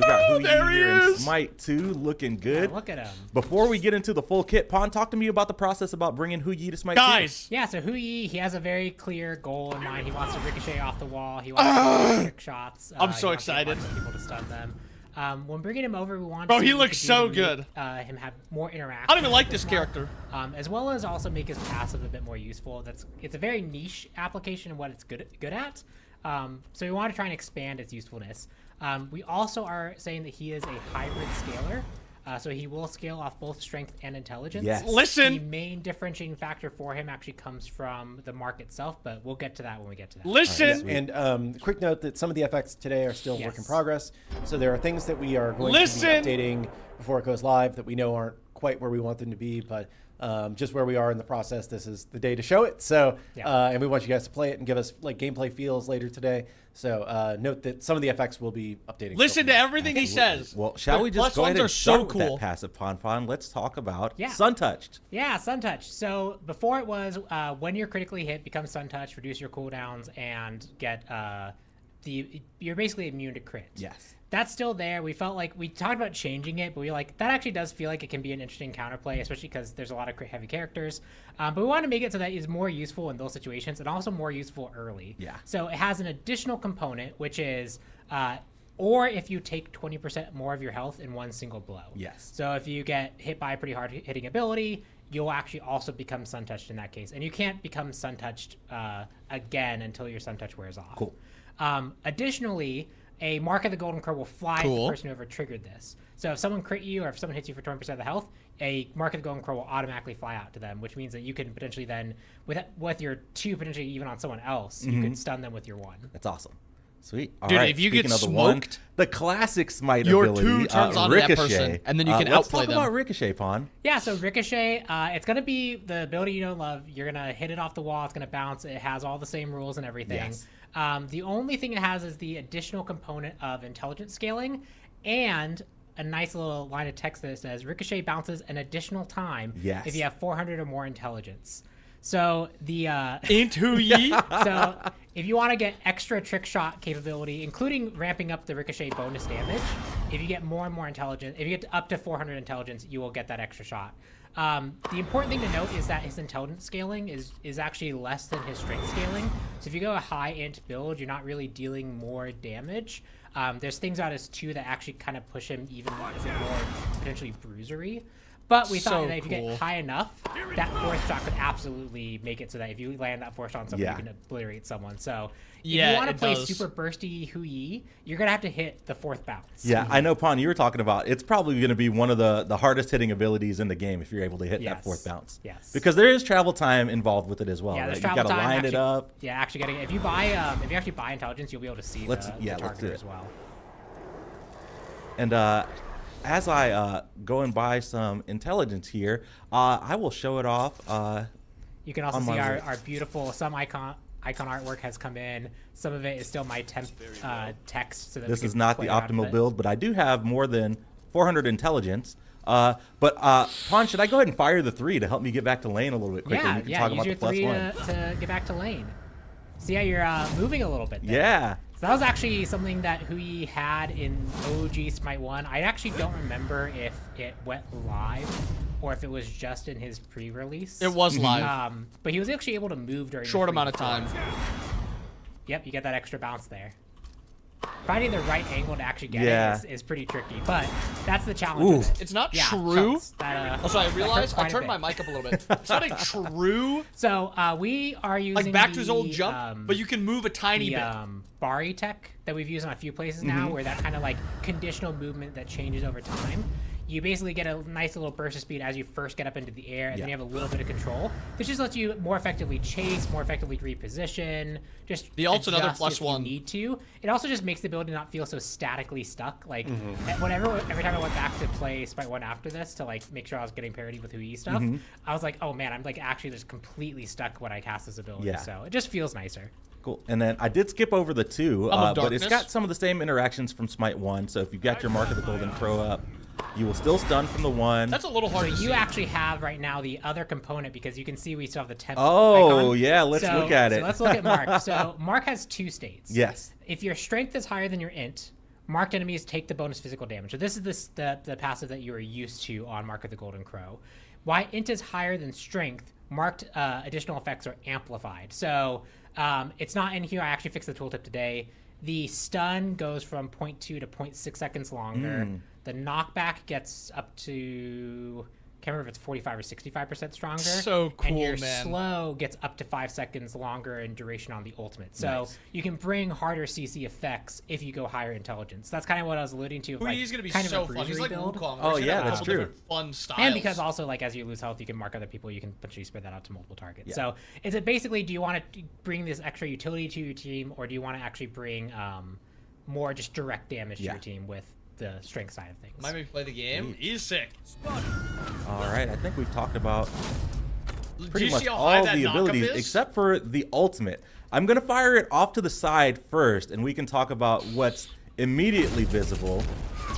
we got Hou Yi There he here in is. Smite 2, looking good. Yeah, look at him. Before we get into the full kit, Pon, talk to me about the process about bringing Hou Yi to Smite 2. Guys, Yeah, so Hou Yi, he has a very clear goal in mind. He wants to ricochet off the wall. He wants to do trick shots. I'm he so wants to get excited. lots of people to stun them. When bringing him over, we want Bro, to he looks so make, good. Him have more interaction. I don't even like with this Mark, character. as well as also make his passive a bit more useful. It's a very niche application of what it's good at. So we want to try and expand its usefulness. We also are saying that he is a hybrid scaler. So he will scale off both strength and intelligence. Yes. Listen. The main differentiating factor for him actually comes from the mark itself, but we'll get to that when we get to that. Listen. And quick note that some of the effects today are still work in Yes. progress. So there are things that we are going to Listen. be updating before it goes live that we know aren't quite where we want them to be, but just where we are in the process, this is the day to show it. So, and we want you guys to play it and give us like gameplay feels later today. So note that some of the effects will be updating. Listen to everything he says. Well, shall The we plus just go ahead ones and are so start with cool. that passive, Pon? Let's talk about Yeah. Suntouched. Yeah, Suntouched. So before it was when you're critically hit, become Suntouched, reduce your cooldowns, and get you're basically immune to crit. Yes. That's still there. We felt like we talked about changing it, but we like that actually does feel like it can be an interesting counterplay, especially because there's a lot of crit heavy characters. But we want to make it so that it's more useful in those situations and also more useful early. Yeah. So it has an additional component, which is or if you take 20% more of your health in one single blow. Yes. So if you get hit by a pretty hard hitting ability, you'll actually also become Suntouched in that case. And you can't become Suntouched again until your Suntouch wears off. Cool. Additionally, a Mark of the Golden Crow will fly at Cool. the person who ever triggered this. So if someone crit you or if someone hits you for 20% of the health, a Mark of the Golden Crow will automatically fly out to them, which means that you can potentially then, with your 2, potentially even on someone else, you can stun them with your 1. That's awesome. Sweet. All Dude, right, if you get speaking of the one, smoked, the classic Smite your ability, 2 turns on to that Ricochet. person, and then you can let's outplay talk them. about Ricochet, Pon. Yeah, so Ricochet, it's going to be the ability you don't love. You're going to hit it off the wall. It's going to bounce. It has all the same rules and everything. Yes. The only thing it has is the additional component of intelligence scaling and a nice little line of text that says Ricochet bounces an additional time Yes. if you have 400 or more intelligence. So the Ain't Hou Yi. so if you want to get extra trick shot capability, including ramping up the Ricochet bonus damage, if you get more and more intelligence, if you get up to 400 intelligence, you will get that extra shot. The important thing to note is that his intelligence scaling is actually less than his strength scaling. So if you go a high int build, you're not really dealing more damage. There's things about his 2 that actually kind of push him even more potentially bruisery. But we thought So that if you cool. get high enough, that 4th shot could absolutely make it so that if you land that 4th shot on someone, Yeah. you can obliterate someone. So if Yeah, you want to it play does. super bursty Hou Yi, you're going to have to hit the 4th bounce. Yeah, I know, Pon, you were talking about it's probably going to be one of the hardest hitting abilities in the game if you're able to hit that Yes. 4th bounce. Yes. Because there is travel time involved with it as well. Yeah, right? there's You travel got to time. line actually, it up. Yeah, actually getting if you actually buy intelligence, you'll be able to see the let's do target it. as well. And as I go and buy some intelligence here, I will show it off. You can also on see my our, list. our beautiful icon artwork has come in. Some of it is still my temp text. So that This we is can not the play around with optimal it. build, but I do have more than 400 intelligence. But Pon, should I go ahead and fire the 3 to help me get back to lane a little bit quicker? Yeah, You can yeah. talk Use about your the plus 3 1. to get back to lane. See how you're moving a little bit there. Yeah. So that was actually something that Hou Yi had in OG Smite 1. I actually don't remember if it went live or if it was just in his pre-release. It was live. But he was actually able to move during Short the free amount of time. Yep, you get that extra bounce there. Finding the right angle to actually get Yeah. it is pretty tricky, but that's the challenge Ooh. of it. It's not Yeah, true. chunks. That, Also, I that realized hurt I quite a turned my bit. mic up a little bit. It's not a true, So we are using like back to his old the, jump, but you can move a tiny the bit. Bari tech that we've used on a few places now, where that kind of like conditional movement that changes over time. You basically get a nice little burst of speed as you first get up into the air, and then you have a little bit of control. This just lets you more effectively chase, more effectively reposition, just The ult's another adjust plus if you 1. need to. It also just makes the ability not feel so statically stuck. Like every time I went back to play Smite 1 after this to like make sure I was getting parity with Hou Yi stuff, I was like, oh man, I'm like actually just completely stuck when I cast this ability. Yeah. So it just feels nicer. Cool. And then I did skip over the 2, of but it's darkness. got some of the same interactions from Smite 1. So if you've got your Mark of the Golden Crow up, you will still stun from the 1. That's a little hard So to you see. actually have right now the other component because you can see we still have the temp Oh, icon. yeah, let's So- look at it. So let's look at Mark. So Mark has 2 states. Yes. If your strength is higher than your int, marked enemies take the bonus physical damage. So this is the passive that you are used to on Mark of the Golden Crow. Why int is higher than strength, marked additional effects are amplified. So it's not in here. I actually fixed the tooltip today. The stun goes from 0.2 to 0.6 seconds longer. The knockback gets up to, can't remember if it's 45 or 65% stronger. So cool, and your man. slow gets up to 5 seconds longer in duration on the ultimate. So Nice. you can bring harder CC effects if you go higher intelligence. That's kind of what I was alluding to. Hou Like, Yi's gonna be kind of so a fun. He's bruisery like build. Wukong. Oh, He's gonna yeah, have a that's couple true. different Fun styles. And because also, like, as you lose health, you can mark other people. You can potentially spread that out to multiple targets. Yeah. So is it basically, do you want to bring this extra utility to your team, or do you want to actually bring more just direct damage to Yeah. your team with the strength side of things? Might me play the game. He's sick. All right, I think we've talked about Do pretty you much see how high all that the knockup abilities is? except for the ultimate. I'm gonna fire it off to the side first, and we can talk about what's immediately visible.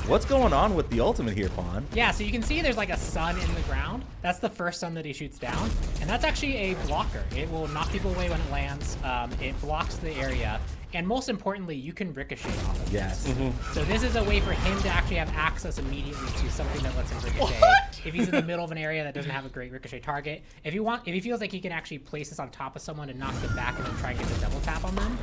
What's going on with the ultimate here, Pawn? Yeah, so you can see there's like a sun in the ground. That's the first sun that he shoots down, and that's actually a blocker. It will knock people away when it lands. It blocks the area, and most importantly, you can ricochet off of Yes. this. So this is a way for him to actually have access immediately to something that lets him ricochet. If he's in the middle of an area that doesn't have a great ricochet target, if he feels like he can actually place this on top of someone and knock them back and then try and get the double tap on them,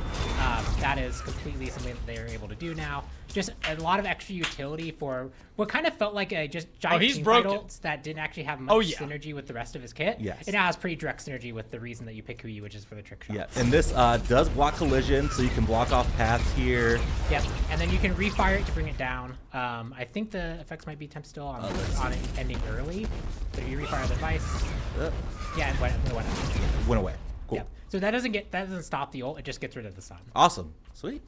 that is completely something that they are able to do now. Just a lot of extra utility for what kind of felt like a just giant he's team broken. fight ults that didn't actually have much yeah. synergy with the rest of his kit. Yes. It now has pretty direct synergy with the reason that you pick Hou Yi, which is for the trick shot. Yeah, and this does block collision, so you can block off paths here. Yep, and then you can refire it to bring it down. I think the effects might be temp still on it ending early, but if you refire the device, yeah, it went out. Went away. Cool. Yep. So that doesn't stop the ult. It just gets rid of the sun. Awesome. Sweet.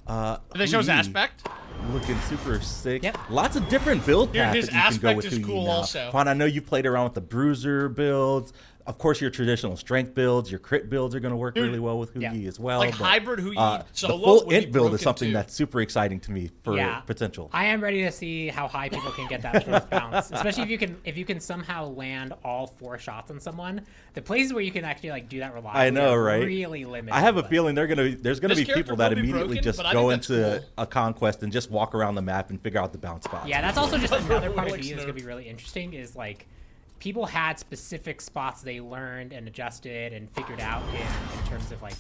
Did they show his Hou Yi, aspect? Looking super sick. Yep. Lots of different build Dude, paths his that you can go aspect with is Hou Yi cool now. also. Juan, I know you played around with the bruiser builds. Of course, your traditional strength builds, your crit builds are going to work Dude, really well with Hou yeah. Yi as well. Like but, hybrid Hou Yi the solo full would be int build is broken something too. that's super exciting to me for potential. I am ready to see how high people can get that first bounce, especially if you can somehow land all 4 shots on someone. The places where you can actually like do that reliably, I know, are right? really limited. I have a but- feeling there's gonna This be character people that will be immediately broken, just but I go think that's into cool. a conquest and just walk around the map and figure out the bounce spots. Yeah, that's also just another part of Like Hou Yi that's Snurf. gonna be really interesting. Is like people had specific spots they learned and adjusted and figured out in terms of like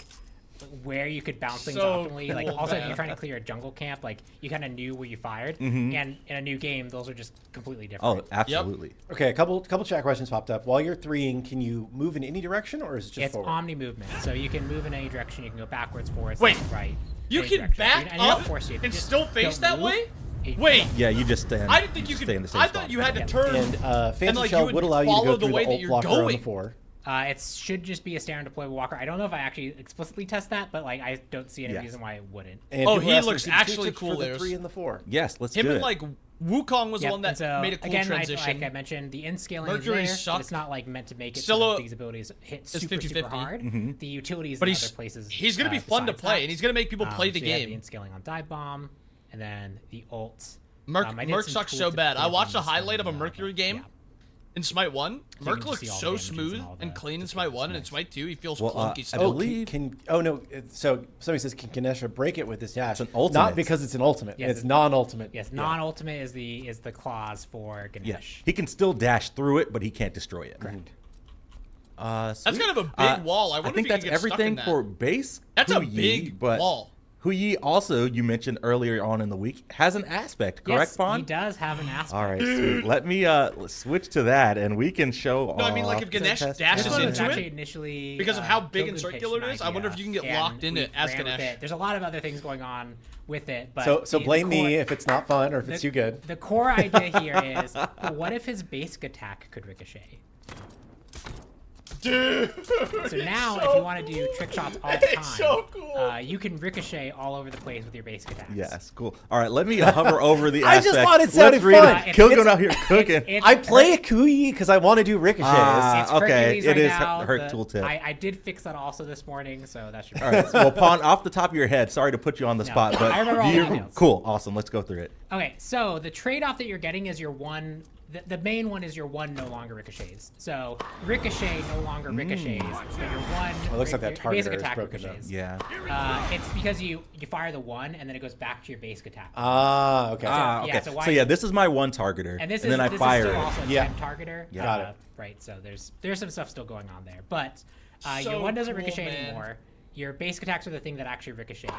where you could bounce things So optimally. Like cool, also if man. you're trying to clear a jungle camp, like you kind of knew where you fired. And in a new game, those are just completely different. Oh, absolutely. Okay, a couple chat questions popped up. While you're threeing, can you move in any direction, or is it just It's forward? omni movement, so you can move in any direction. You can go backwards, forwards, Wait, left, right. You any can direction. back And you're not up forced to. You and just still face don't that move. way? You- Wait, Yeah, you just stand. I didn't think you just could. stay in the same I thought spot. you had to Yeah. turn. And Phantom like, Shell you would would allow you to follow go the through way the that ult you're blocker on the going. 4. It should just be a standard deployable walker. I don't know if I actually explicitly test that, but like I don't see any Yes. reason why it wouldn't. And Oh, people he are asking looks if you can actually switch cool for the there. 3 and the 4. Yes, let's Him do and it. like Wukong was the Yep, one that and so, made a cool again, transition. like I mentioned, the in scaling Mercury's is there, suck. but it's not like meant to make it Still so a- that these abilities hit It's super 50-50. hard. The utilities But in he's other places. he's gonna be fun to besides play, that. and he's gonna make people play the so you have game. the in scaling on dive bomb, and then the ult. Merc I did Merc some sucks tools so to bad. I improve watched a on this highlight of a one, Mercury but game yeah. in Smite 1. you can Merc just looks see all the so damages and smooth all and the clean in different Smite 1, and in nice. Smite 2 he feels Well, clunky I still. believe- Oh no! So somebody says, can Ganesha break it with this dash? It's an ultimate. Not because it's an ultimate. Yes, it's non-ultimate. Yes, non-ultimate is the clause for Yeah, Ganesh. he can still dash through it, but he can't destroy it. Correct. That's kind of a big wall. I wonder think if you that's can get stuck in everything that. for base. That's Hou a Yi, big but wall. Hou Yi also, you mentioned earlier on in the week, has an aspect, correct, Yes, Fawn? he does have an aspect. All right, sweet. Let me switch to that, and we can show. No, I mean, like, off if Ganesh the test- dashes This one was into it, actually initially because of how big Togun and pitched circular an it is, I wonder if idea, you can get and locked into we it as ran with Ganesh. it. There's a lot of other things going on with it, but So the blame core- me if it's not fun or if it's too good. The core idea here is, what if his basic attack could ricochet? Dude, So now, if you want to do trick shots all the time, It's so cool. You can ricochet all over the place with your basic attacks. Yes, cool. All right, let me hover over the I just aspect. thought it sounded Let's read fun. it. Kilgun It's- out here cooking. It's I play a Hou Yi because I want to do ricochets. It's okay, Hercules it right is now. Herc The- tooltip. I did fix that also this morning, so that should be All right, well, Pawn, off the top of your head, sorry to put you on the spot, but I remember all do the details. cool, awesome. Let's go through it. Okay, so the trade-off that you're getting is your one. The main one is your one no longer ricochets. So Ricochet no longer ricochets, but your one. It looks like that your basic targeter is attack broken up. ricochets. Yeah. It's because you fire the one and then it goes back to your basic attack. Ah, okay. Okay. yeah, So yeah, this is my one targeter, and this then I this fire is still it. also a Yeah. 10 targeter. Yeah. Got it. Right. So there's some stuff still going on there, but So your one doesn't cool, ricochet man. anymore. Your basic attacks are the thing that actually ricochets.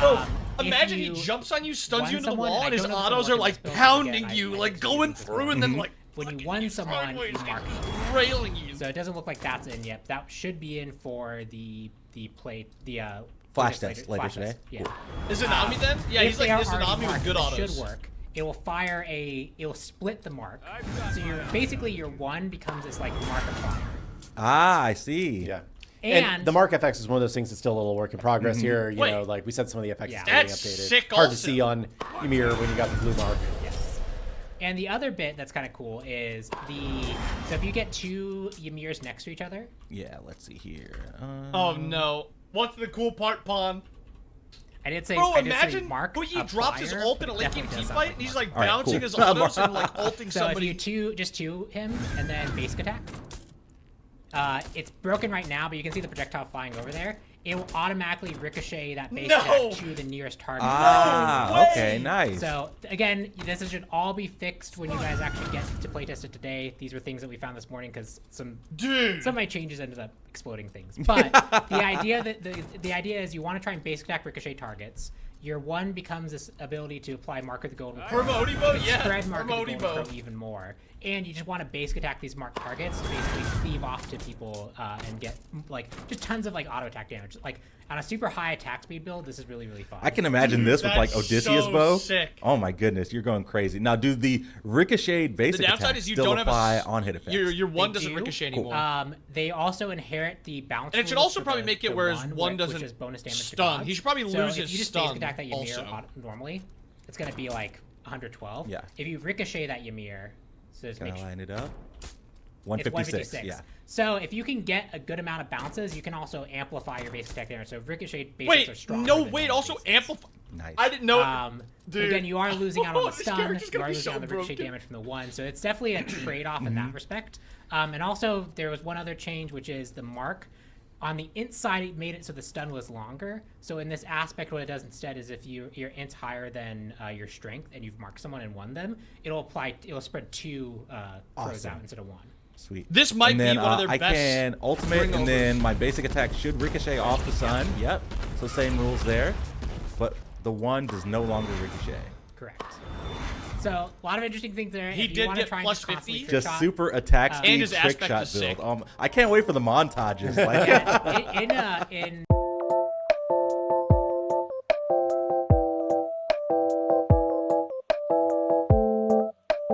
Bro, If imagine you he jumps on you, stuns won you into the someone, wall, I and his don't know if autos it'll are work like in this build, pounding again, you, I like just going use this through, build. and then like When you fucking won he's someone, sideways, you mark just railing you. So it doesn't look like that's in yet. That should be in for the Flash latest test later flash today. test. Yeah. Is it Nami then? Yeah, If he's like they are this already Nami with marked, good it autos. should work. It will fire it will split the mark. So basically your one becomes this like markiplier. Ah, I see. Yeah. And the Mark FX is one of those things that's still a little work in progress here. You Wait. know, like we said, some of the FX Yeah. is getting That's updated. sick Hard to also. see on Ymir when you got the blue mark. Yes. And the other bit that's kind of cool is so if you get two Ymirs next to each other, Yeah, let's see here. Oh no! What's the cool part, Pawn? I did say, Bro, I did say imagine mark Hou Yi a drops his flyer, ult but in a it late game definitely team does sound fight, like and he's mark. like All right, bouncing cool. his autos and like ulting So somebody. if you just two him and then basic attack, it's broken right now, but you can see the projectile flying over there. It will automatically ricochet that basic No! attack to the nearest target. Ah, way! okay, nice. So again, this should all be fixed when you guys actually get to playtest it today. These were things that we found this morning because some of my changes ended up exploding things. But the idea is you want to try and basic attack ricochet targets. Your one becomes this ability to apply marker the golden crow. Promotivo, yeah. Spread marker the golden Promotivo. crow even more. And you just want to basic attack these marked targets to basically thieve off to people and get like just tons of like auto attack damage. Like on a super high attack speed build, this is really, really fun. I can imagine this with like that's Odysseus so bow. sick. Oh my goodness, you're going crazy. Now, do the ricochet basic The downside attacks is you still don't have apply a on hit effects? your one They doesn't do. ricochet Cool. anymore. They also inherit the bounce. And it should rules also for probably the- make it the whereas one which doesn't is bonus damage to stun. gods. He should probably So lose if his you just stun basic attack that Ymir also. normally, it's gonna be like 112. Yeah. If you ricochet that Ymir, so just make Gotta sure line it up. it's 156. 156. Yeah. So if you can get a good amount of bounces, you can also amplify your basic attack damage. So ricochet basics are Wait, stronger. no, than wait. normal Also basics. amplify. Nice. I didn't know. Dude. Again, you are losing out on the This stun. character's You gonna are be losing so out on the ricochet broken. damage from the one. So it's definitely a trade-off in that respect. And also, there was one other change, which is the mark. On the int side, it made it so the stun was longer. So in this aspect, what it does instead is if your int's higher than your strength and you've marked someone and won them, it'll spread two crows Awesome. out instead of one. Sweet. This might and then, be one of their I best can ultimate, bring and then my basic attack should ricochet off the sun. Yep. So same rules there, but the one does no longer ricochet. Correct. So a lot of interesting things there. He if you did wanna get try and plus just constantly 50. trick Just shot, super attack speed And his trick aspect shot is sick. build. I can't wait for the montages. Like, yeah, in